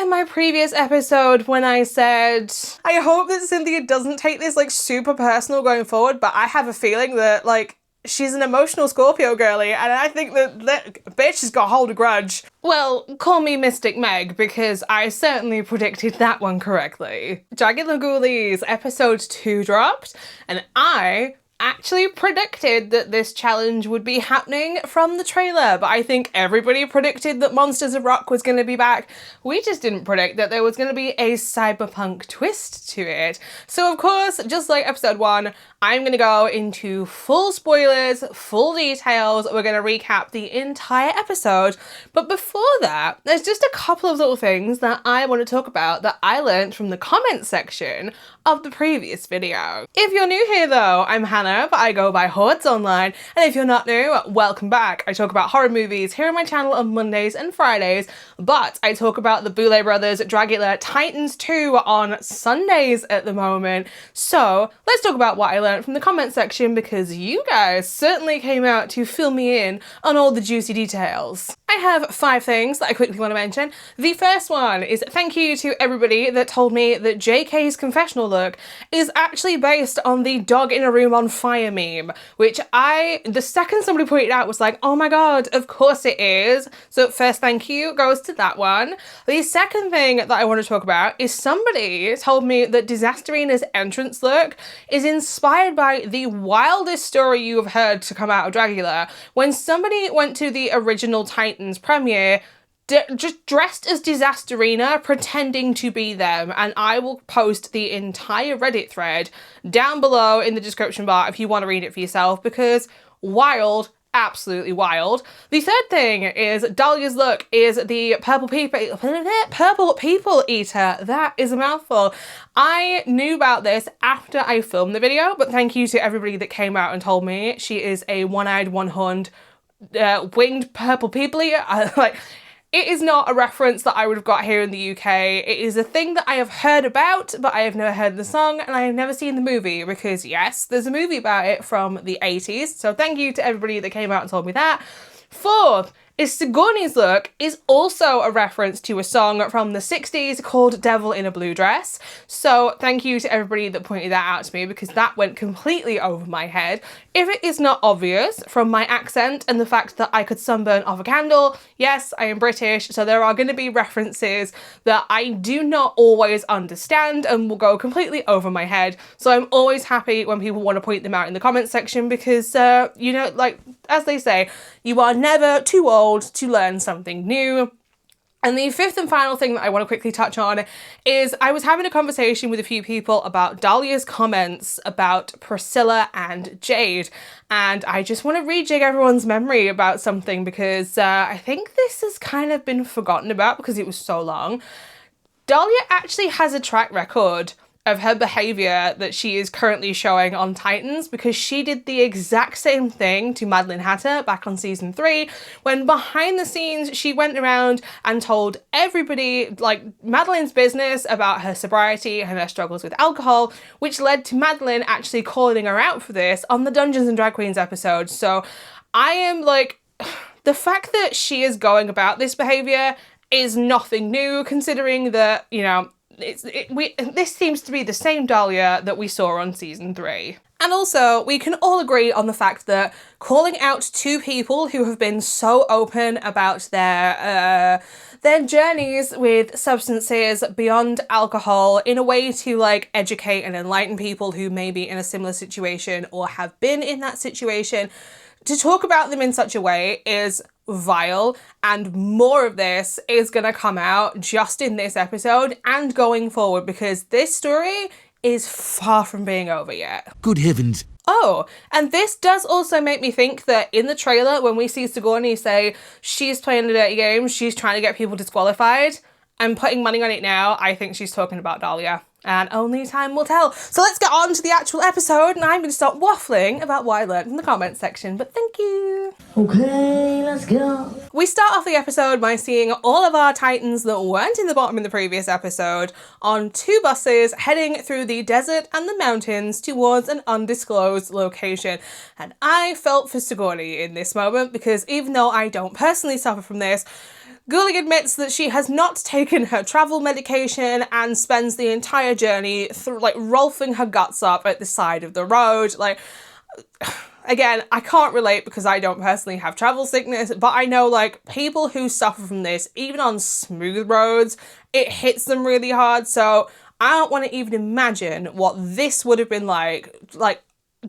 in my previous episode when I said, I hope that Cynthia doesn't take this like super personal going forward, but I have a feeling that like she's an emotional Scorpio girly, and I think that bitch has got to hold a grudge. Well, call me Mystic Meg, because I certainly predicted that one correctly. Dragula Ghoulies episode 2 dropped, and I actually predicted that this challenge would be happening from the trailer, but I think everybody predicted that Monsters of Rock was going to be back. We just didn't predict that there was going to be a cyberpunk twist to it. So of course, just like episode 1, I'm going to go into full spoilers, full details. We're going to recap the entire episode. But before that, there's just a couple of little things that I want to talk about that I learned from the comments section of the previous video. If you're new here though, I'm Hannah, but I go by Hordes Online. And if you're not new, welcome back. I talk about horror movies here on my channel on Mondays and Fridays, but I talk about the Boulet brothers, Dragula, Titans 2 on Sundays at the moment. So let's talk about what I learned from the comment section, because you guys certainly came out to fill me in on all the juicy details. I have 5 things that I quickly want to mention. The first one is thank you to everybody that told me that JK's confessional look is actually based on the dog in a room on fire meme, which the second somebody pointed out was like, oh my god, of course it is. So first thank you goes to that one. The second thing that I want to talk about is somebody told me that Disasterina's entrance look is inspired by the wildest story you have heard to come out of Dragula. When somebody went to the original Titans premiere, just dressed as Disasterina, pretending to be them, and I will post the entire Reddit thread down below in the description bar if you want to read it for yourself, because wild, absolutely wild. The third thing is Dahlia's look is the purple people eater. That is a mouthful. I knew about this after I filmed the video, but thank you to everybody that came out and told me she is a one-eyed, one-horned, winged purple people eater. It is not a reference that I would have got here in the UK. It is a thing that I have heard about, but I have never heard the song, and I have never seen the movie, because yes, there's a movie about it from the 80s. So thank you to everybody that came out and told me that. Fourth is Sigourney's look is also a reference to a song from the 60s called Devil in a Blue Dress. So thank you to everybody that pointed that out to me, because that went completely over my head. If it is not obvious from my accent and the fact that I could sunburn off a candle, yes, I am British, so there are going to be references that I do not always understand and will go completely over my head. So I'm always happy when people want to point them out in the comments section, because, you know, like, as they say, you are never too old to learn something new. And the fifth and final thing that I want to quickly touch on is I was having a conversation with a few people about Dahlia's comments about Priscilla and Jade, and I just want to rejig everyone's memory about something, because I think this has kind of been forgotten about because it was so long. Dahlia actually has a track record of her behaviour that she is currently showing on Titans, because she did the exact same thing to Madeline Hatter back on season 3, when behind the scenes she went around and told everybody like Madeline's business about her sobriety and her struggles with alcohol, which led to Madeline actually calling her out for this on the Dungeons and Drag Queens episode. So I am like, the fact that she is going about this behaviour is nothing new, considering that, you know, this seems to be the same Dahlia that we saw on season 3. And also, we can all agree on the fact that calling out 2 people who have been so open about their journeys with substances beyond alcohol in a way to like educate and enlighten people who may be in a similar situation or have been in that situation, to talk about them in such a way is vile, and more of this is gonna come out just in this episode and going forward, because this story is far from being over yet. Good heavens. Oh, and this does also make me think that in the trailer, when we see Sigourney say she's playing a dirty game, she's trying to get people disqualified, I'm putting money on it now, I think she's talking about Dahlia. And only time will tell. So let's get on to the actual episode, and I'm going to stop waffling about what I learned in the comments section, but thank you. Okay, let's go. We start off the episode by seeing all of our Titans that weren't in the bottom in the previous episode on 2 buses heading through the desert and the mountains towards an undisclosed location. And I felt for Sigourney in this moment, because even though I don't personally suffer from this, Goulet admits that she has not taken her travel medication and spends the entire journey through, like, rolfing her guts up at the side of the road. Like, again, I can't relate because I don't personally have travel sickness, but I know, like, people who suffer from this, even on smooth roads, it hits them really hard. So I don't want to even imagine what this would have been like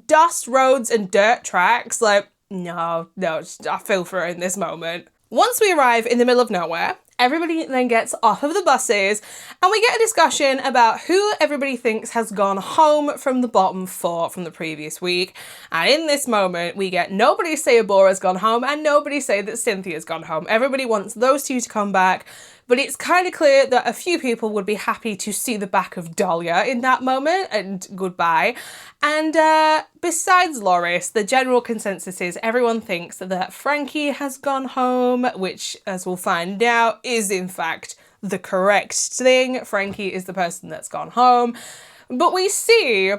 dust roads and dirt tracks. Like, no, I feel for her in this moment. Once we arrive in the middle of nowhere, everybody then gets off of the buses and we get a discussion about who everybody thinks has gone home from the bottom four from the previous week. And in this moment, we get nobody say Abora's gone home and nobody say that Cynthia's gone home. Everybody wants those two to come back. But it's kind of clear that a few people would be happy to see the back of Dahlia in that moment, and goodbye. And besides Loris, the general consensus is everyone thinks that Frankie has gone home, which, as we'll find out, is in fact the correct thing. Frankie is the person that's gone home. But we see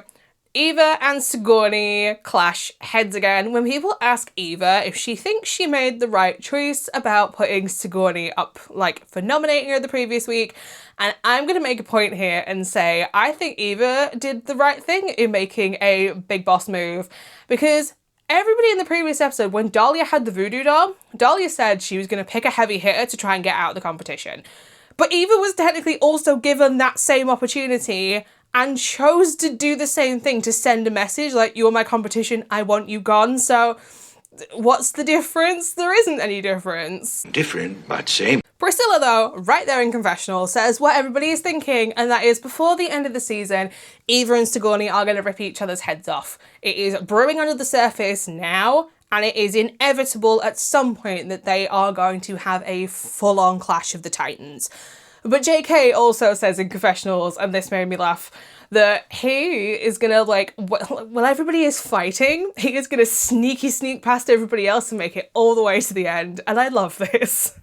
Eva and Sigourney clash heads again when people ask Eva if she thinks she made the right choice about putting Sigourney up, like, for nominating her the previous week. And I'm going to make a point here and say I think Eva did the right thing in making a big boss move, because everybody in the previous episode, when Dahlia had the voodoo doll, Dahlia said she was going to pick a heavy hitter to try and get out of the competition. But Eva was technically also given that same opportunity and chose to do the same thing, to send a message like, you're my competition, I want you gone. So what's the difference? There isn't any difference. Different, but same. Priscilla, though, right there in confessional, says what everybody is thinking, and that is before the end of the season, Eva and Sigourney are going to rip each other's heads off. It is brewing under the surface now, and it is inevitable at some point that they are going to have a full-on clash of the Titans. But JK also says in confessionals, and this made me laugh, that he is gonna, like, while everybody is fighting, he is gonna sneak past everybody else and make it all the way to the end. And I love this.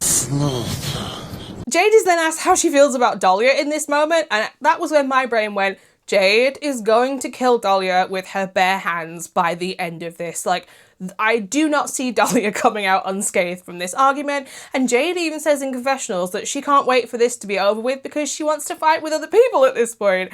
Jade is then asked how she feels about Dahlia in this moment, and that was when my brain went, Jade is going to kill Dahlia with her bare hands by the end of this. Like, I do not see Dahlia coming out unscathed from this argument, and Jade even says in confessionals that she can't wait for this to be over with because she wants to fight with other people at this point.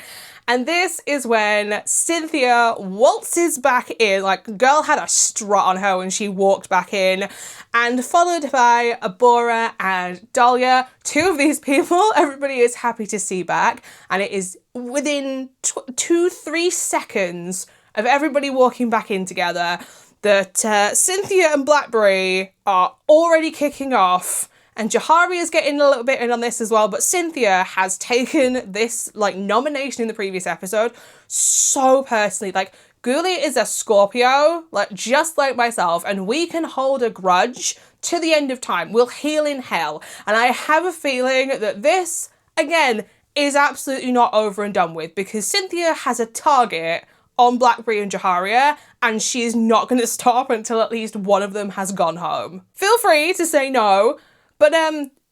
And this is when Cynthia waltzes back in, like, girl had a strut on her when she walked back in, and followed by Abora and Dahlia. Two of these people everybody is happy to see back, and it is within 2-3 seconds of everybody walking back in together that Cynthia and Blackberry are already kicking off, and Jahari is getting a little bit in on this as well, but Cynthia has taken this, like, nomination in the previous episode so personally. Like, Goulet is a Scorpio, like, just like myself, and we can hold a grudge to the end of time. We'll heal in hell. And I have a feeling that this, again, is absolutely not over and done with, because Cynthia has a target on Blackberry and Jaharia, and she is not going to stop until at least one of them has gone home. Feel free to say no, but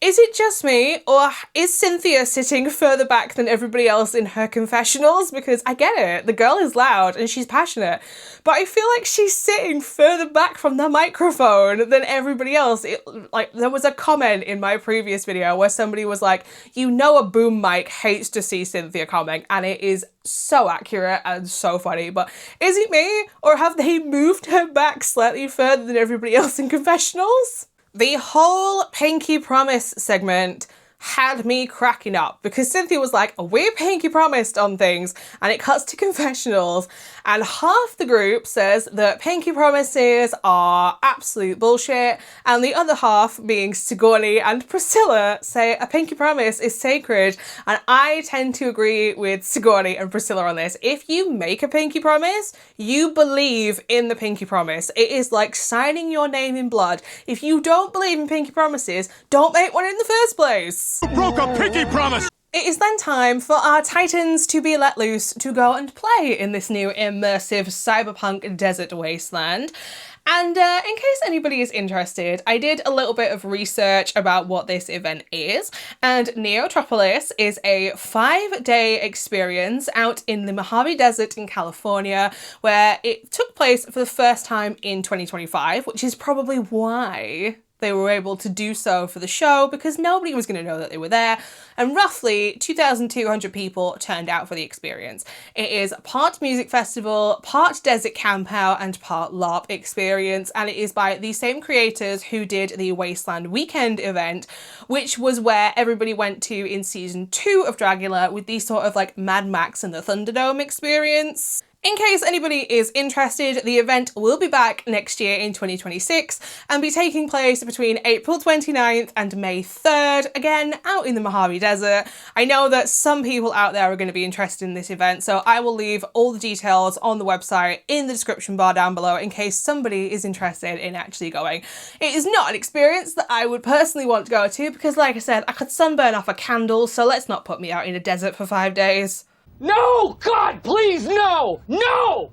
is it just me, or is Cynthia sitting further back than everybody else in her confessionals? Because I get it, the girl is loud and she's passionate, but I feel like she's sitting further back from the microphone than everybody else. Like, there was a comment in my previous video where somebody was like, you know a boom mic hates to see Cynthia coming, and it is so accurate and so funny. But is it me, or have they moved her back slightly further than everybody else in confessionals? The whole Pinky Promise segment had me cracking up, because Cynthia was like, we pinky promised on things, and it cuts to confessionals, and half the group says that pinky promises are absolute bullshit, and the other half, being Sigourney and Priscilla, say a pinky promise is sacred. And I tend to agree with Sigourney and Priscilla on this. If you make a pinky promise, you believe in the pinky promise. It is like signing your name in blood. If you don't believe in pinky promises, don't make one in the first place. Broke a pinky promise! It is then time for our Titans to be let loose to go and play in this new immersive cyberpunk desert wasteland. And in case anybody is interested, I did a little bit of research about what this event is, and Neotropolis is a 5-day experience out in the Mojave Desert in California, where it took place for the first time in 2025, which is probably why they were able to do so for the show because nobody was going to know that they were there, and roughly 2,200 people turned out for the experience. It is part music festival, part desert campout, and part LARP experience, and it is by the same creators who did the Wasteland Weekend event, which was where everybody went to in season 2 of Dragula with the sort of like Mad Max and the Thunderdome experience. In case anybody is interested, the event will be back next year in 2026 and be taking place between April 29th and May 3rd, again, out in the Mojave Desert. I know that some people out there are going to be interested in this event, so I will leave all the details on the website in the description bar down below in case somebody is interested in actually going. It is not an experience that I would personally want to go to because, like I said, I could sunburn off a candle, so let's not put me out in a desert for 5 days. No! God, please, no! No!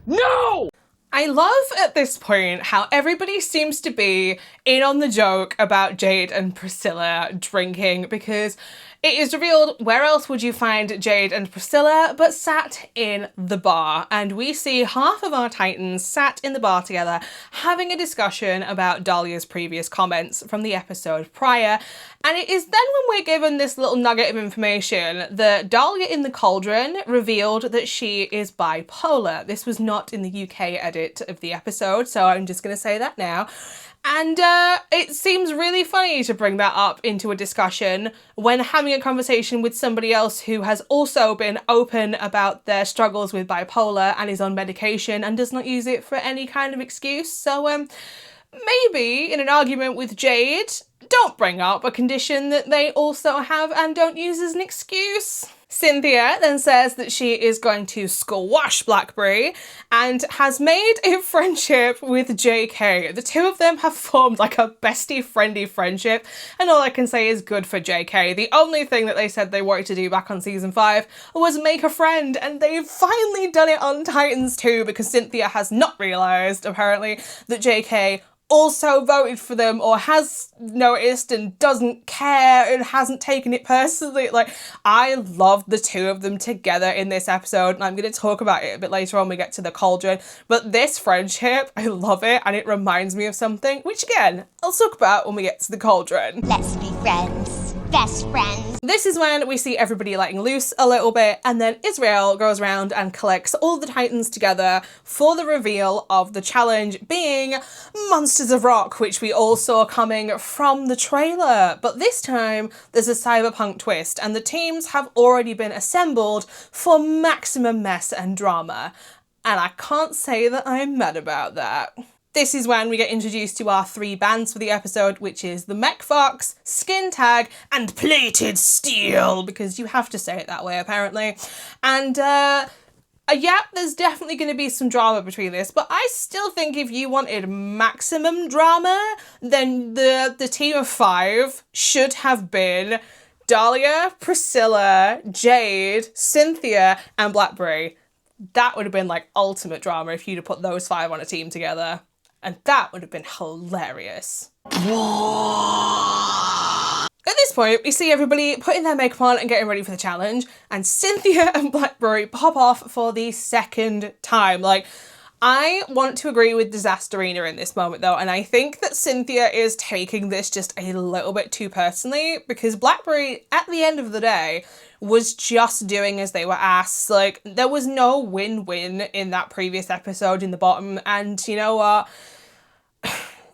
No! I love at this point how everybody seems to be in on the joke about Jade and Priscilla drinking, because it is revealed where else would you find Jade and Priscilla but sat in the bar, and we see half of our Titans sat in the bar together having a discussion about Dahlia's previous comments from the episode prior, and it is then when we're given this little nugget of information that Dahlia in the Cauldron revealed that she is bipolar. This was not in the UK edit of the episode, so I'm just going to say that now. And it seems really funny to bring that up into a discussion when having a conversation with somebody else who has also been open about their struggles with bipolar and is on medication and does not use it for any kind of excuse. So maybe in an argument with Jade, don't bring up a condition that they also have and don't use as an excuse. Cynthia then says that she is going to squash Blackberry and has made a friendship with JK. The two of them have formed like a bestie-friendly friendship, and all I can say is good for JK. The only thing that they said they wanted to do back on season 5 was make a friend, and they've finally done it on Titans too, because Cynthia has not realised, apparently, that JK also voted for them or has noticed and doesn't care and hasn't taken it personally. Like, I love the two of them together in this episode, and I'm going to talk about it a bit later on when we get to the Cauldron, but this friendship, I love it, and it reminds me of something, which again, I'll talk about when we get to the Cauldron. Let's be friends. Best friends. This is when we see everybody letting loose a little bit, and then Israel goes around and collects all the Titans together for the reveal of the challenge being Monsters of Rock, which we all saw coming from the trailer. But this time there's a cyberpunk twist, and the teams have already been assembled for maximum mess and drama. And I can't say that I'm mad about that. This is when we get introduced to our 3 bands for the episode, which is the Mech Fox, Skin Tag, and Plated Steel, because you have to say it that way, apparently. And, yeah, there's definitely going to be some drama between this, but I still think if you wanted maximum drama, then the team of 5 should have been Dahlia, Priscilla, Jade, Cynthia, and Blackberry. That would have been, like, ultimate drama if you'd have put those 5 on a team together. And that would have been hilarious. At this point, we see everybody putting their makeup on and getting ready for the challenge, and Cynthia and Blackberry pop off for the second time. Like, I want to agree with Disasterina in this moment though, and I think that Cynthia is taking this just a little bit too personally, because Blackberry, at the end of the day, was just doing as they were asked. Like, there was no win-win in that previous episode in the bottom, and you know what?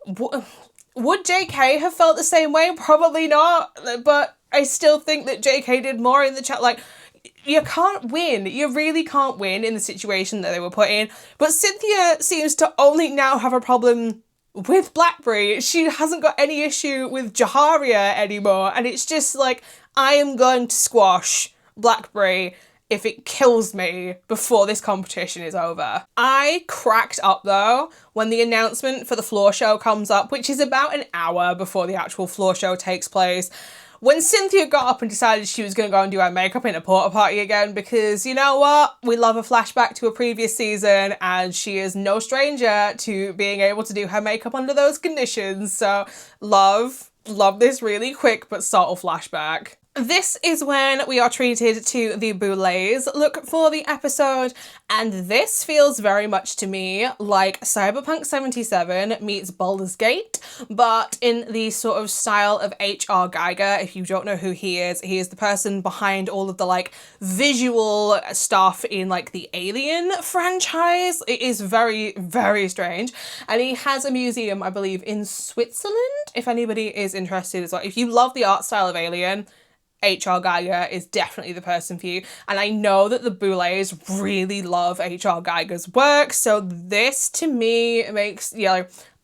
Would JK have felt the same way? Probably not, but I still think that JK did more in the chat. Like, you can't win. You really can't win in the situation that they were put in. But Cynthia seems to only now have a problem with Blackberry. She hasn't got any issue with Jaharia anymore, and it's just like, I am going to squash Blackberry if it kills me before this competition is over. I cracked up though when the announcement for the floor show comes up, which is about an hour before the actual floor show takes place. When Cynthia got up and decided she was going to go and do her makeup in a porta potty again, because you know what? We love a flashback to a previous season, and she is no stranger to being able to do her makeup under those conditions. So love this really quick but subtle flashback. This is when we are treated to the Boulets look for the episode, and this feels very much to me like Cyberpunk 77 meets Baldur's Gate, but in the sort of style of H.R. Geiger. If you don't know who he is the person behind all of the like visual stuff in like the Alien franchise. It is very, very strange. And he has a museum, I believe, in Switzerland, if anybody is interested as well. If you love the art style of Alien, H.R. Geiger is definitely the person for you. And I know that the Boulets really love H.R. Geiger's work, so this to me makes,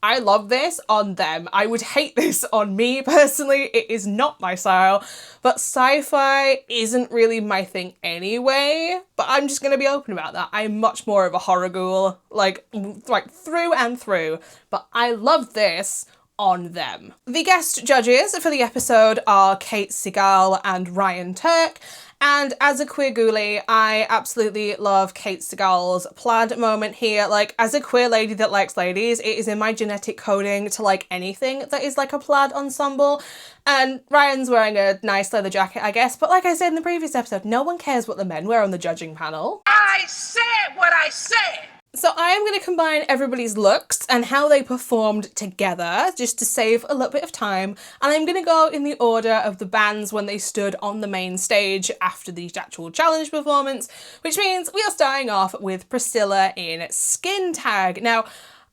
I love this on them. I would hate this on me personally. It is not my style, but sci-fi isn't really my thing anyway, but I'm just gonna be open about that. I'm much more of a horror ghoul, like through and through, but I love this on them. The guest judges for the episode are Kate Siegel and Ryan Turk, and as a queer ghoulie, I absolutely love Kate Siegel's plaid moment here. Like, as a queer lady that likes ladies, it is in my genetic coding to like anything that is like a plaid ensemble. And Ryan's wearing a nice leather jacket, I guess, but like I said in the previous episode, no one cares what the men wear on the judging panel. I said what I said! So I am going to combine everybody's looks and how they performed together just to save a little bit of time, and I'm going to go in the order of the bands when they stood on the main stage after the actual challenge performance, which means we are starting off with Priscilla in Skin Tag. Now,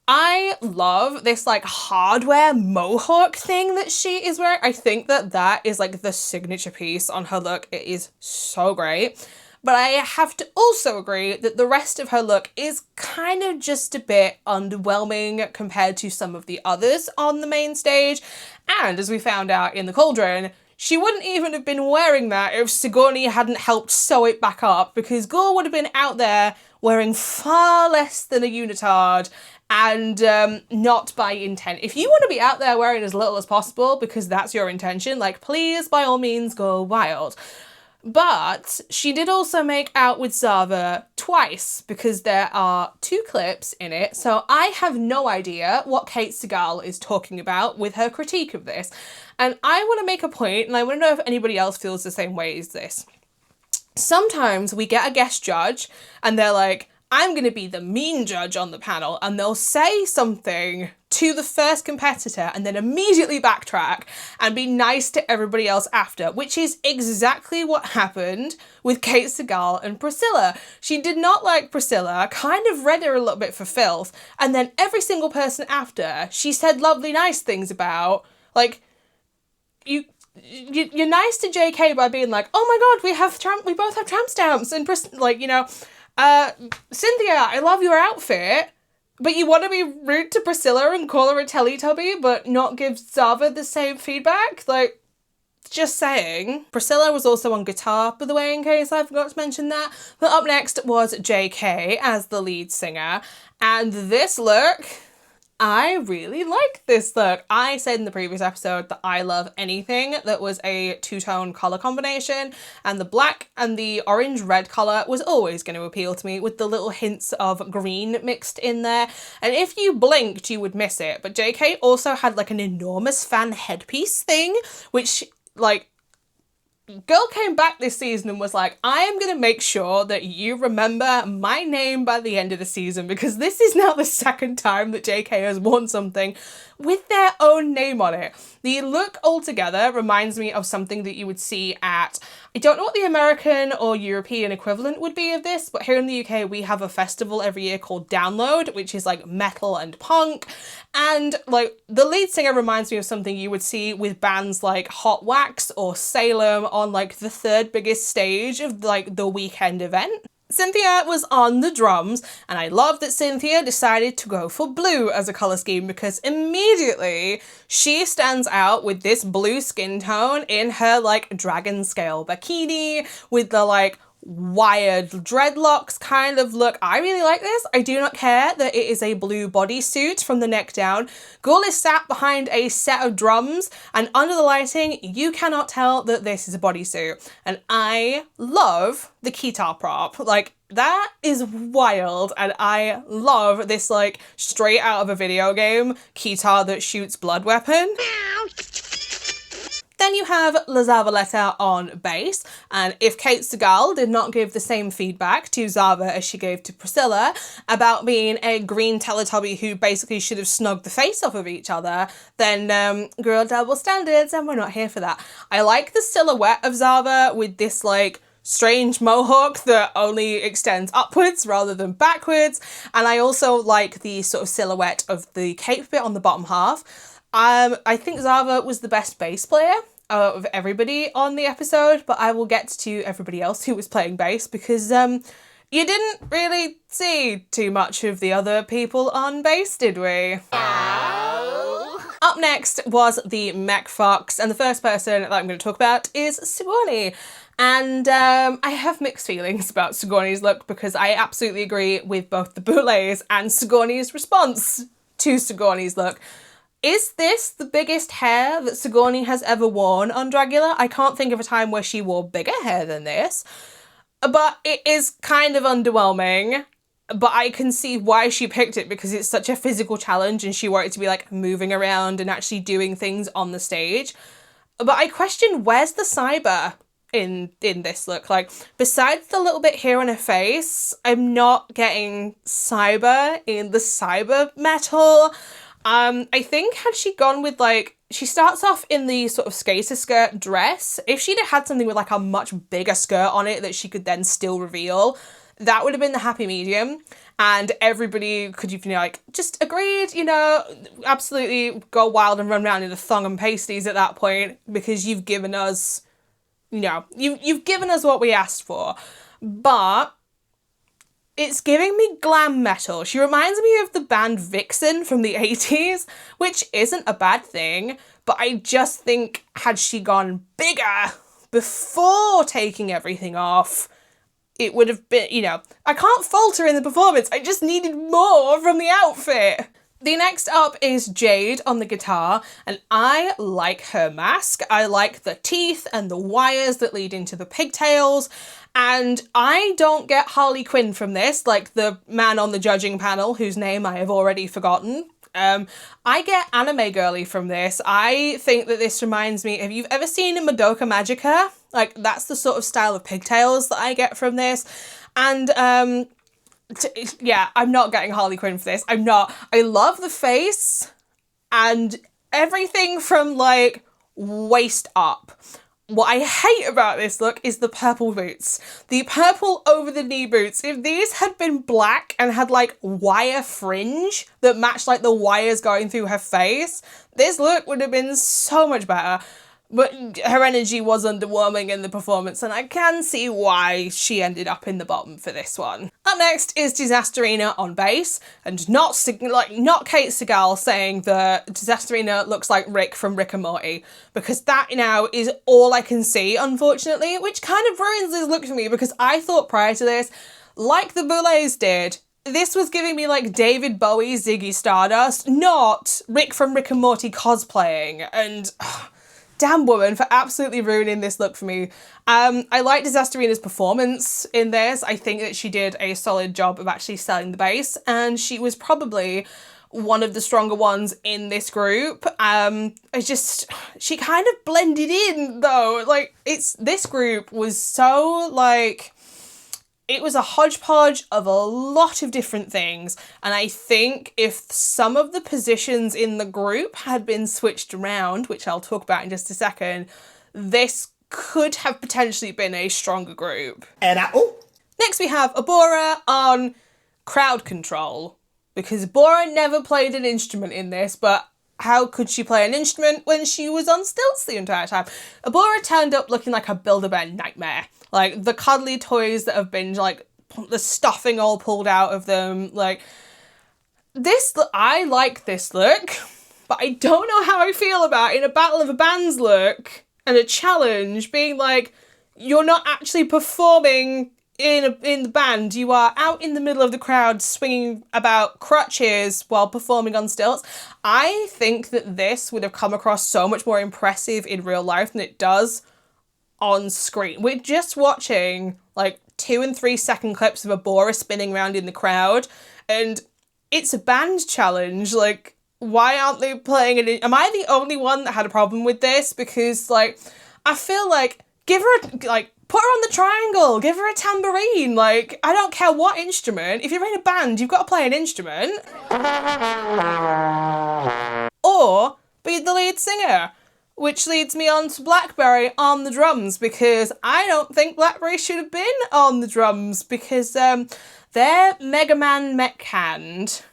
I love this like hardware mohawk thing that she is wearing. I think that that is like the signature piece on her look. It is so great. But I have to also agree that the rest of her look is kind of just a bit underwhelming compared to some of the others on the main stage. And as we found out in the Cauldron, she wouldn't even have been wearing that if Sigourney hadn't helped sew it back up, because Gore would have been out there wearing far less than a unitard and not by intent. If you want to be out there wearing as little as possible because that's your intention, like, please, by all means, go wild. But she did also make out with Zava twice because there are 2 clips in it, so I have no idea what Kate Siegel is talking about with her critique of this. And I want to make a point, and I want to know if anybody else feels the same way as this. Sometimes we get a guest judge and they're like, I'm going to be the mean judge on the panel, and they'll say something to the first competitor and then immediately backtrack and be nice to everybody else after, which is exactly what happened with Kate Siegel and Priscilla. She did not like Priscilla, kind of read her a little bit for filth, and then every single person after she said lovely nice things about. Like, you're nice to JK by being like, oh my god, we both have tramp stamps, and Cynthia, I love your outfit, but you want to be rude to Priscilla and call her a Teletubby, but not give Zava the same feedback? Like, just saying. Priscilla was also on guitar, by the way, in case I forgot to mention that. But up next was JK as the lead singer, and this look, I really like this look. I said in the previous episode that I love anything that was a 2-tone colour combination, and the black and the orange-red colour was always going to appeal to me with the little hints of green mixed in there. And if you blinked, you would miss it. But JK also had like an enormous fan headpiece thing, which like, girl came back this season and was like, I am going to make sure that you remember my name by the end of the season, because this is now the 2nd time that JK has worn something with their own name on it. The look altogether reminds me of something that you would see at, I don't know what the American or European equivalent would be of this, but here in the UK we have a festival every year called Download, which is like metal and punk, and like the lead singer reminds me of something you would see with bands like Hot Wax or Salem on like the 3rd biggest stage of like the weekend event. Cynthia was on the drums, and I love that Cynthia decided to go for blue as a colour scheme, because immediately she stands out with this blue skin tone in her like dragon scale bikini with the like wired dreadlocks kind of look. I really like this. I do not care that it is a blue bodysuit from the neck down. Ghoul is sat behind a set of drums, and under the lighting you cannot tell that this is a bodysuit. And I love the guitar prop. Like, that is wild, and I love this like straight out of a video game guitar that shoots blood weapon. Then you have Zava on bass, and if Kate Segal did not give the same feedback to Zava as she gave to Priscilla about being a green Teletubby who basically should have snugged the face off of each other, then girl, double standards, and we're not here for that. I like the silhouette of Zava with this like strange mohawk that only extends upwards rather than backwards, and I also like the sort of silhouette of the cape bit on the bottom half. I think Zava was the best bass player of everybody on the episode, but I will get to everybody else who was playing bass because you didn't really see too much of the other people on bass, did we? No. Up next was the Mech Fox, and the first person that I'm going to talk about is Sigourney. And I have mixed feelings about Sigourney's look because I absolutely agree with both the Boulets and Sigourney's response to Sigourney's look. Is this the biggest hair that Sigourney has ever worn on Dragula? I can't think of a time where she wore bigger hair than this, but it is kind of underwhelming. But I can see why she picked it because it's such a physical challenge and she wanted to be like moving around and actually doing things on the stage. But I question, where's the cyber in this look? Like, besides the little bit here on her face, I'm not getting cyber in the cyber metal. I think had she gone with like, she starts off in the sort of skater skirt dress. If she'd have had something with like a much bigger skirt on it that she could then still reveal, that would have been the happy medium. And everybody could, you know, like, just agreed, you know, absolutely go wild and run around in the thong and pasties at that point because you've given us, you know, you've given us what we asked for. But it's giving me glam metal. She reminds me of the band Vixen from the 80s, which isn't a bad thing, but I just think had she gone bigger before taking everything off, it would have been, you know, I can't falter in the performance. I just needed more from the outfit. The next up is Jade on the guitar, and I like her mask. I like the teeth and the wires that lead into the pigtails, and I don't get Harley Quinn from this, like the man on the judging panel whose name I have already forgotten. I get anime girly from this. I think that this reminds me, have you ever seen Madoka Magica? Like, that's the sort of style of pigtails that I get from this. And yeah, I'm not getting Harley Quinn for this. I'm not. I love the face and everything from like waist up. What I hate about this look is the purple boots. The purple over the knee boots. If these had been black and had like wire fringe that matched like the wires going through her face, this look would have been so much better. But her energy was underwhelming in the performance, and I can see why she ended up in the bottom for this one. Up next is Disasterina on bass, and not Kate Segal saying that Disasterina looks like Rick from Rick and Morty, because that now is all I can see, unfortunately, which kind of ruins this look for me, because I thought prior to this, like the Boulets did, this was giving me like David Bowie, Ziggy Stardust, not Rick from Rick and Morty cosplaying, and damn woman for absolutely ruining this look for me. I like Disasterina's performance in this. I think that she did a solid job of actually selling the bass, and she was probably one of the stronger ones in this group. She kind of blended in though. Like, this group was so like, it was a hodgepodge of a lot of different things, and I think if some of the positions in the group had been switched around, which I'll talk about in just a second, this could have potentially been a stronger group. Next we have Abora on crowd control, because Abora never played an instrument in this, but how could she play an instrument when she was on stilts the entire time? Abora turned up looking like a Build-A-Bear nightmare. Like, the cuddly toys that have been, like, the stuffing all pulled out of them. Like, I like this look, but I don't know how I feel about in a Battle of the Bands look and a challenge being like, you're not actually performing in the band. You are out in the middle of the crowd swinging about crutches while performing on stilts. I think that this would have come across so much more impressive in real life than it does on screen. We're just watching like 2 and 3 second clips of Abora spinning around in the crowd, and it's a band challenge. Like, Why aren't they playing it? Am I the only one that had a problem with this? Because, like, I feel like, give her, put her on the triangle, give her a tambourine. Like, I don't care what instrument. If you're in a band, you've got to play an instrument. Or be the lead singer. Which leads me on to Blackberry on the drums, because I don't think Blackberry should have been on the drums, because they're Mega Man mech hand.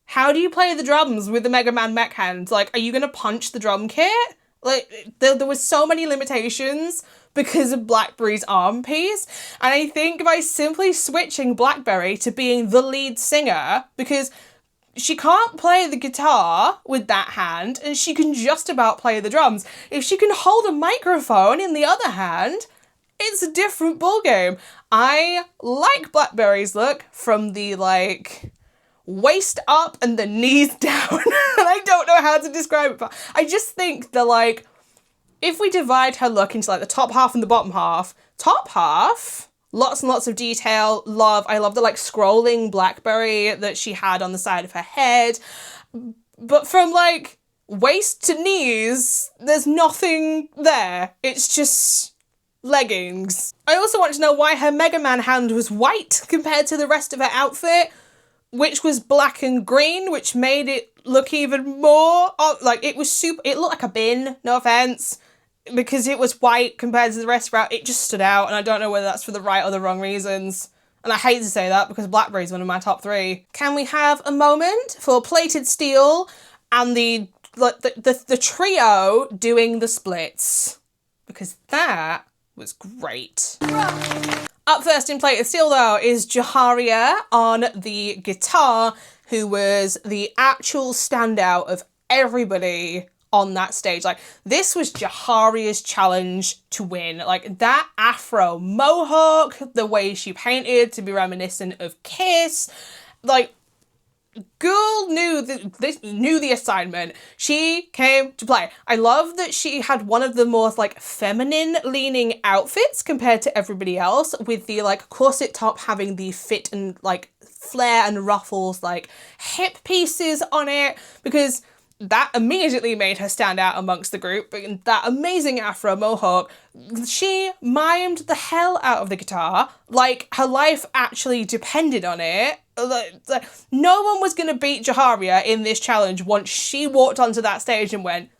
How do you play the drums with the Mega Man mech hand? Like, are you going to punch the drum kit? Like, there was so many limitations because of Blackberry's arm piece. And I think by simply switching Blackberry to being the lead singer, because she can't play the guitar with that hand, and she can just about play the drums. If she can hold a microphone in the other hand, it's a different ballgame. I like Blackberry's look from the, like, waist up and the knees down. And I don't know how to describe it, but I just think that, like, if we divide her look into, like, the top half and the bottom half, lots and lots of detail, I love the, like, scrolling Blackberry that she had on the side of her head. But from, like, waist to knees, there's nothing there. It's just leggings. I also want to know why her Mega Man hand was white compared to the rest of her outfit, which was black and green, which made it look even more, like, it looked like a bin, no offense. Because it was white compared to the rest of it, it just stood out, and I don't know whether that's for the right or the wrong reasons. And I hate to say that because Blackberry's one of my top 3. Can we have a moment for Plated Steel and the trio doing the splits? Because that was great. Up first in Plated Steel, though, is Jaharia on the guitar, who was the actual standout of everybody on that stage. Like, this was Jaharia's challenge to win. Like, that afro mohawk, the way she painted to be reminiscent of Kiss, like, girl knew the assignment. She came to play. I love that she had one of the more, like, feminine leaning outfits compared to everybody else, with the, like, corset top having the fit and, like, flare and ruffles, like, hip pieces on it, because that immediately made her stand out amongst the group. And that amazing afro mohawk, she mimed the hell out of the guitar, like her life actually depended on it. Like, no one was going to beat Jaharia in this challenge once she walked onto that stage and went,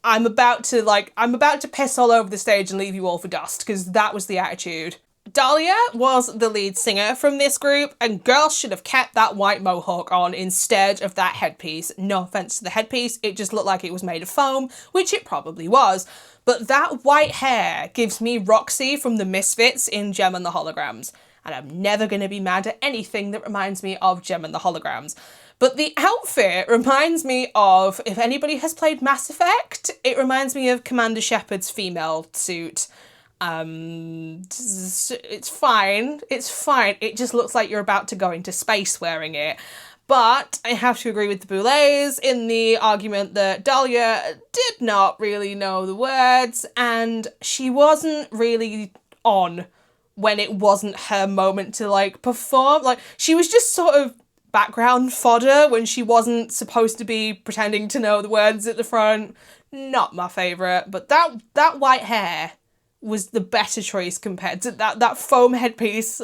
I'm about to piss all over the stage and leave you all for dust, because that was the attitude. Dahlia was the lead singer from this group, and girl should have kept that white mohawk on instead of that headpiece. No offense to the headpiece, it just looked like it was made of foam, which it probably was. But that white hair gives me Roxy from the Misfits in Gem and the Holograms, and I'm never going to be mad at anything that reminds me of Gem and the Holograms. But the outfit reminds me of, if anybody has played Mass Effect, it reminds me of Commander Shepard's female suit. It's fine. It just looks like you're about to go into space wearing it. But I have to agree with the Boulets in the argument that Dahlia did not really know the words, and she wasn't really on when it wasn't her moment to, like, perform. Like, she was just sort of background fodder when she wasn't supposed to be pretending to know the words at the front. Not my favourite, but that white hair was the better choice compared to that foam headpiece.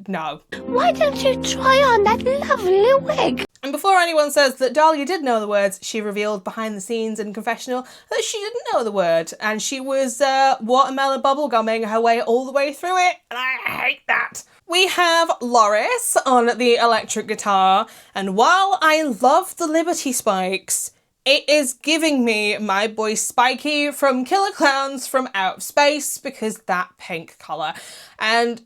No. Why don't you try on that lovely wig? And before anyone says that Dahlia did know the words, she revealed behind the scenes in confessional that she didn't know the word, and she was watermelon bubblegumming her way all the way through it, and I hate that. We have Loris on the electric guitar, and while I love the Liberty Spikes, it is giving me my boy Spikey from Killer Clowns from Outer Space, because that pink colour. And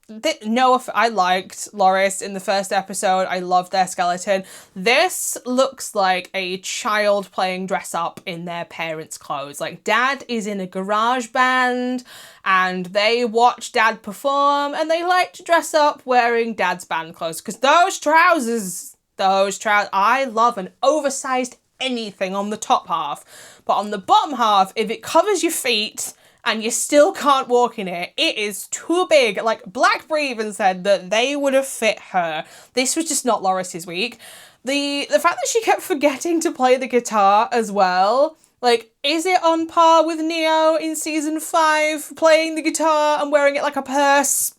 I liked Loris in the first episode. I loved their skeleton. This looks like a child playing dress up in their parents' clothes. Like, dad is in a garage band and they watch dad perform and they like to dress up wearing dad's band clothes, because those trousers, I love an oversized anything on the top half, but on the bottom half, if it covers your feet and you still can't walk in it, it is too big. Like, Blackberry even said that they would have fit her. This was just not Loris's week. The fact that she kept forgetting to play the guitar as well. Like, is it on par with Neo in season 5 playing the guitar and wearing it like a purse?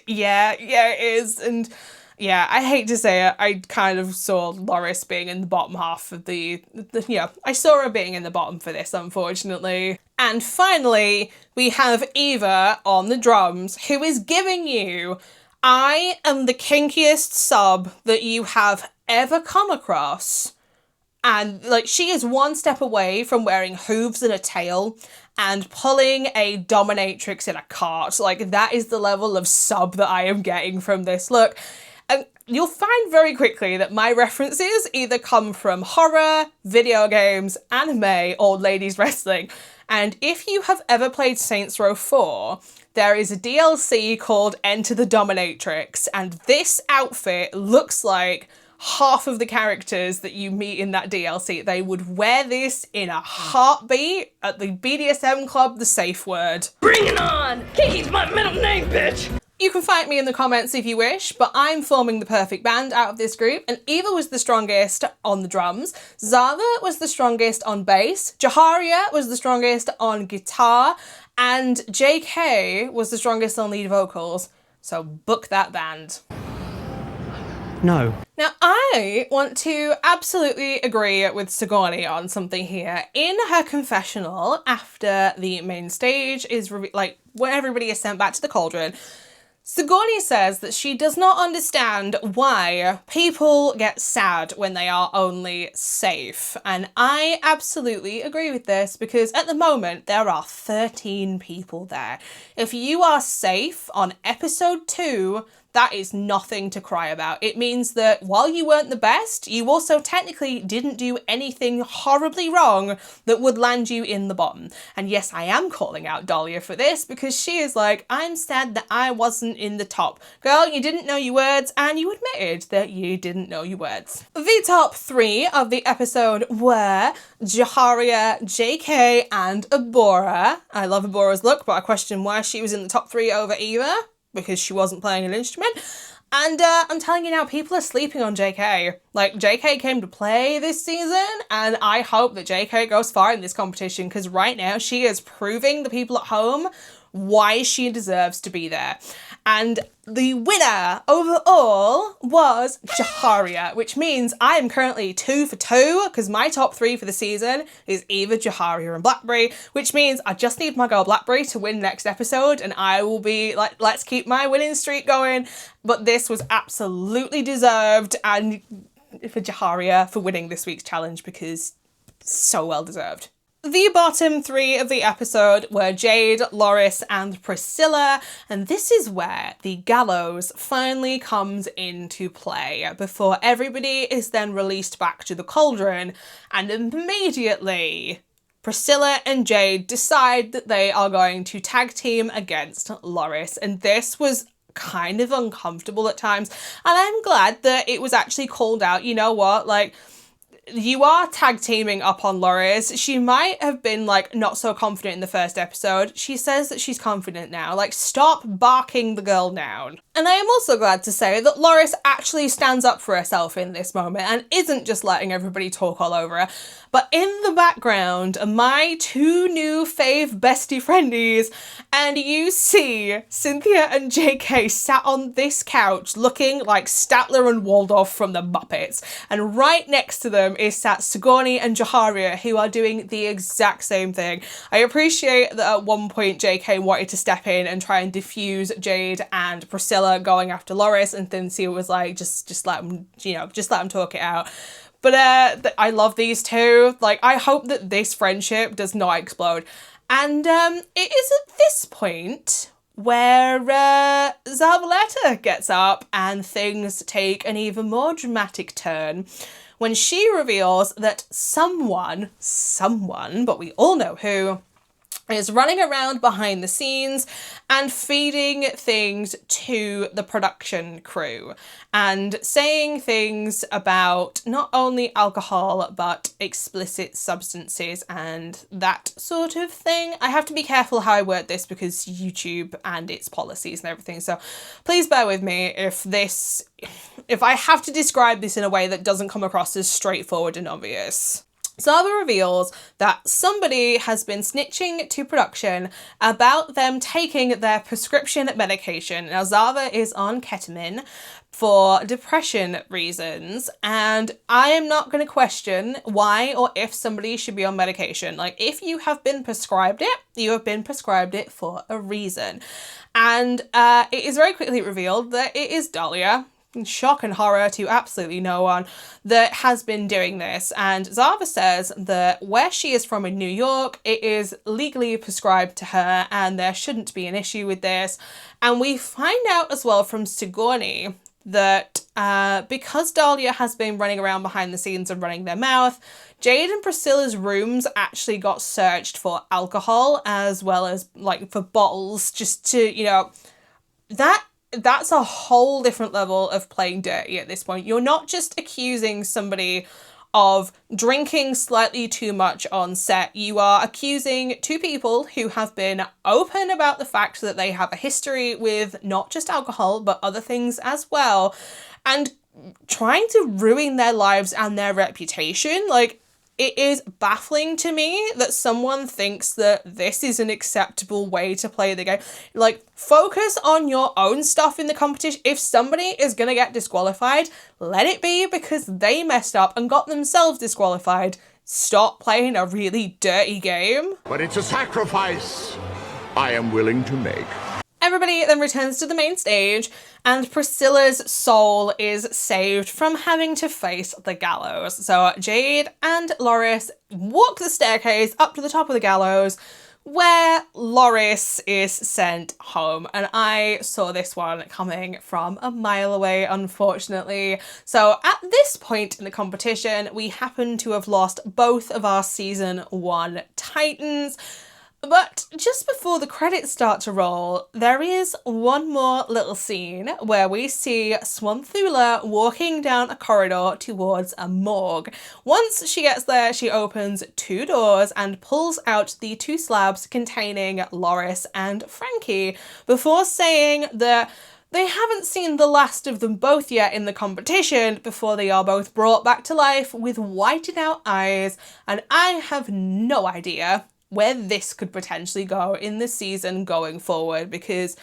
Yeah, it is. And yeah, I hate to say it, I kind of saw Loris being in the bottom half of I saw her being in the bottom for this, unfortunately. And finally, we have Eva on the drums, who is giving you, I am the kinkiest sub that you have ever come across. And, like, she is one step away from wearing hooves and a tail and pulling a dominatrix in a cart. Like, that is the level of sub that I am getting from this look. And you'll find very quickly that my references either come from horror, video games, anime, or ladies wrestling. And if you have ever played Saints Row 4, there is a DLC called Enter the Dominatrix, and this outfit looks like half of the characters that you meet in that DLC. They would wear this in a heartbeat at the BDSM club, the safe word. Bring it on! Kiki's my middle name, bitch! You can fight me in the comments if you wish, but I'm forming the perfect band out of this group, and Eva was the strongest on the drums, Zava was the strongest on bass, Jaharia was the strongest on guitar, and JK was the strongest on lead vocals. So book that band. No. Now, I want to absolutely agree with Sigourney on something here. In her confessional, after the main stage is, when everybody is sent back to the cauldron, Sigourney says that she does not understand why people get sad when they are only safe. And I absolutely agree with this, because at the moment there are 13 people there. If you are safe on episode 2, that is nothing to cry about. It means that while you weren't the best, you also technically didn't do anything horribly wrong that would land you in the bottom. And yes, I am calling out Dahlia for this, because she is like, I'm sad that I wasn't in the top. Girl, you didn't know your words, and you admitted that you didn't know your words. The top 3 of the episode were Jaharia, JK, and Abora. I love Abora's look, but I question why she was in the top 3 over Eva, because she wasn't playing an instrument. And I'm telling you now, people are sleeping on JK. Like, JK came to play this season, and I hope that JK goes far in this competition, because right now she is proving the people at home why she deserves to be there. And the winner overall was Jaharia, which means I am currently 2 for 2, because my top 3 for the season is Eva, Jaharia, and Blackberry, which means I just need my girl Blackberry to win next episode, and I will be like, let's keep my winning streak going. But this was absolutely deserved, and for Jaharia for winning this week's challenge, because so well deserved. The bottom 3 of the episode were Jade, Loris, and Priscilla, and this is where the gallows finally comes into play, before everybody is then released back to the cauldron, and immediately Priscilla and Jade decide that they are going to tag team against Loris, and this was kind of uncomfortable at times, and I'm glad that it was actually called out. You know what, like, you are tag teaming up on Loris. She might have been, like, not so confident in the first episode. She says that she's confident now. Like, stop barking the girl down. And I am also glad to say that Loris actually stands up for herself in this moment and isn't just letting everybody talk all over her. But in the background are my 2 new fave bestie friendies, and you see Cynthia and JK sat on this couch looking like Statler and Waldorf from the Muppets. And right next to them is sat Sigourney and Jaharia, who are doing the exact same thing. I appreciate that at one point JK wanted to step in and try and diffuse Jade and Priscilla going after Loris, and Cynthia was like, just let them, just let them talk it out. But I love these two. Like, I hope that this friendship does not explode. And it is at this point where Zavaleta gets up and things take an even more dramatic turn, when she reveals that someone, but we all know who, is running around behind the scenes and feeding things to the production crew and saying things about not only alcohol but explicit substances and that sort of thing. I have to be careful how I word this because YouTube and its policies and everything, so please bear with me if this if I have to describe this in a way that doesn't come across as straightforward and obvious. Zava reveals that somebody has been snitching to production about them taking their prescription medication. Now, Zava is on ketamine for depression reasons, and I am not going to question why or if somebody should be on medication. Like, if you have been prescribed it, you have been prescribed it for a reason. And it is very quickly revealed that it is Dahlia, shock and horror to absolutely no one, that has been doing this. And Zava says that where she is from in New York, it is legally prescribed to her and there shouldn't be an issue with this. And we find out as well from Sigourney that because Dahlia has been running around behind the scenes and running their mouth, Jade and Priscilla's rooms actually got searched for alcohol as well as like for bottles, just to, you know, that's a whole different level of playing dirty at this point. You're not just accusing somebody of drinking slightly too much on set. You are accusing two people who have been open about the fact that they have a history with not just alcohol, but other things as well, and trying to ruin their lives and their reputation. Like, it is baffling to me that someone thinks that this is an acceptable way to play the game. Like, focus on your own stuff in the competition. If somebody is going to get disqualified, let it be because they messed up and got themselves disqualified. Stop playing a really dirty game. But it's a sacrifice I am willing to make. Everybody then returns to the main stage, and Priscilla's soul is saved from having to face the gallows. So Jade and Loris walk the staircase up to the top of the gallows, where Loris is sent home. And I saw this one coming from a mile away, unfortunately. So at this point in the competition, we happen to have lost both of our season 1 Titans. But just before the credits start to roll, there is one more little scene where we see Swanthula walking down a corridor towards a morgue. Once she gets there, she opens 2 doors and pulls out the 2 slabs containing Loris and Frankie before saying that they haven't seen the last of them both yet in the competition before they are both brought back to life with whited out eyes, and I have no idea where this could potentially go in the season going forward, because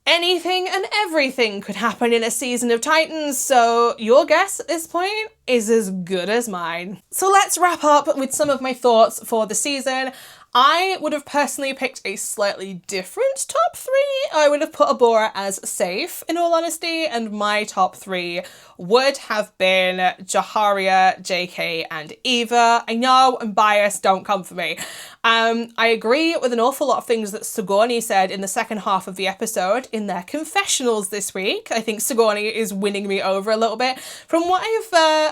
anything and everything could happen in a season of Titans, so your guess at this point is as good as mine. So let's wrap up with some of my thoughts for the season. I would have personally picked a slightly different top 3. I would have put Abora as safe, in all honesty, and my top 3 would have been Jaharia, JK, and Eva. I know I'm biased, don't come for me. I agree with an awful lot of things that Sigourney said in the second half of the episode in their confessionals this week. I think Sigourney is winning me over a little bit. From what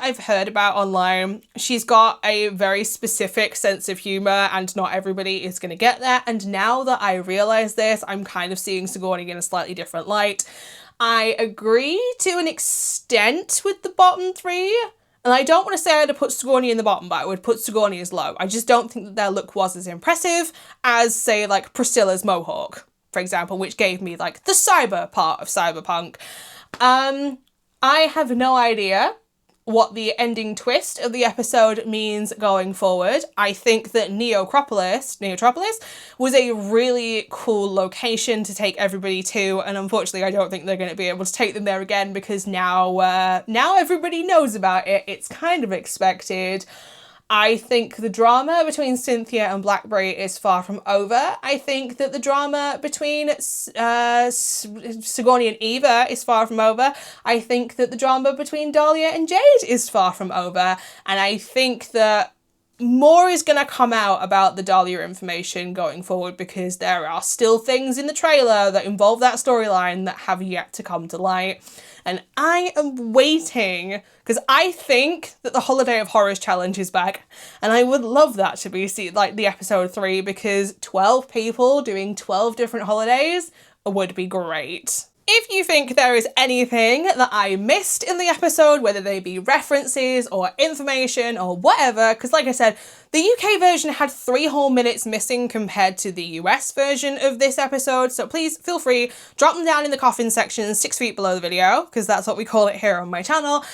I've heard about online, she's got a very specific sense of humour and not everybody is going to get that. And now that I realise this, I'm kind of seeing Sigourney in a slightly different light. I agree to an extent with the bottom 3. And I don't want to say I'd have put Sigourney in the bottom, but I would put Sigourney as low. I just don't think that their look was as impressive as, say, like Priscilla's mohawk, for example, which gave me, like, the cyber part of Cyberpunk. I have no idea what the ending twist of the episode means going forward. I think that Neotropolis was a really cool location to take everybody to, and unfortunately I don't think they're going to be able to take them there again because now everybody knows about it. It's kind of expected. I think the drama between Cynthia and Blackberry is far from over. I think that the drama between Sigourney and Eva is far from over. I think that the drama between Dahlia and Jade is far from over. And I think that more is going to come out about the Dahlia information going forward because there are still things in the trailer that involve that storyline that have yet to come to light. And I am waiting because I think that the Holiday of Horrors challenge is back, and I would love that to be like the episode 3 because 12 people doing 12 different holidays would be great. If you think there is anything that I missed in the episode, whether they be references or information or whatever, because like I said, The UK version had 3 whole minutes missing compared to the US version of this episode, so please feel free, drop them down in the coffin section 6 feet below the video, because that's what we call it here on my channel.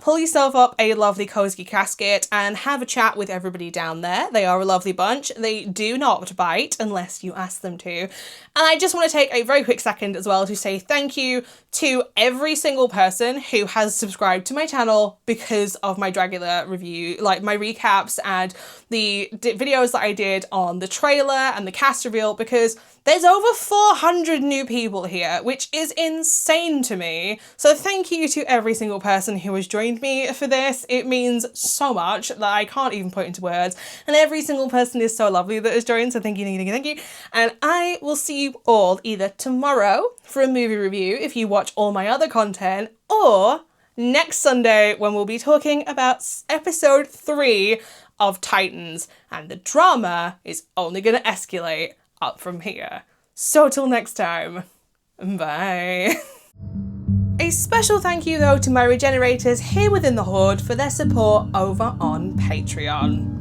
Pull yourself up a lovely cozy casket and have a chat with everybody down there. They are a lovely bunch. They do not bite unless you ask them to. And I just want to take a very quick second as well to say thank you to every single person who has subscribed to my channel because of my Dragula review, like my recaps and the videos that I did on the trailer and the cast reveal, because there's over 400 new people here, which is insane to me. So thank you to every single person who has joined me for this. It means so much that I can't even put into words. And every single person is so lovely that has joined, so thank you, thank you, thank you. And I will see you all either tomorrow for a movie review if you watch all my other content, or next Sunday when we'll be talking about episode 3 of Titans. And the drama is only going to escalate up from here. So till next time, bye. A special thank you though to my regenerators here within the Horde for their support over on Patreon.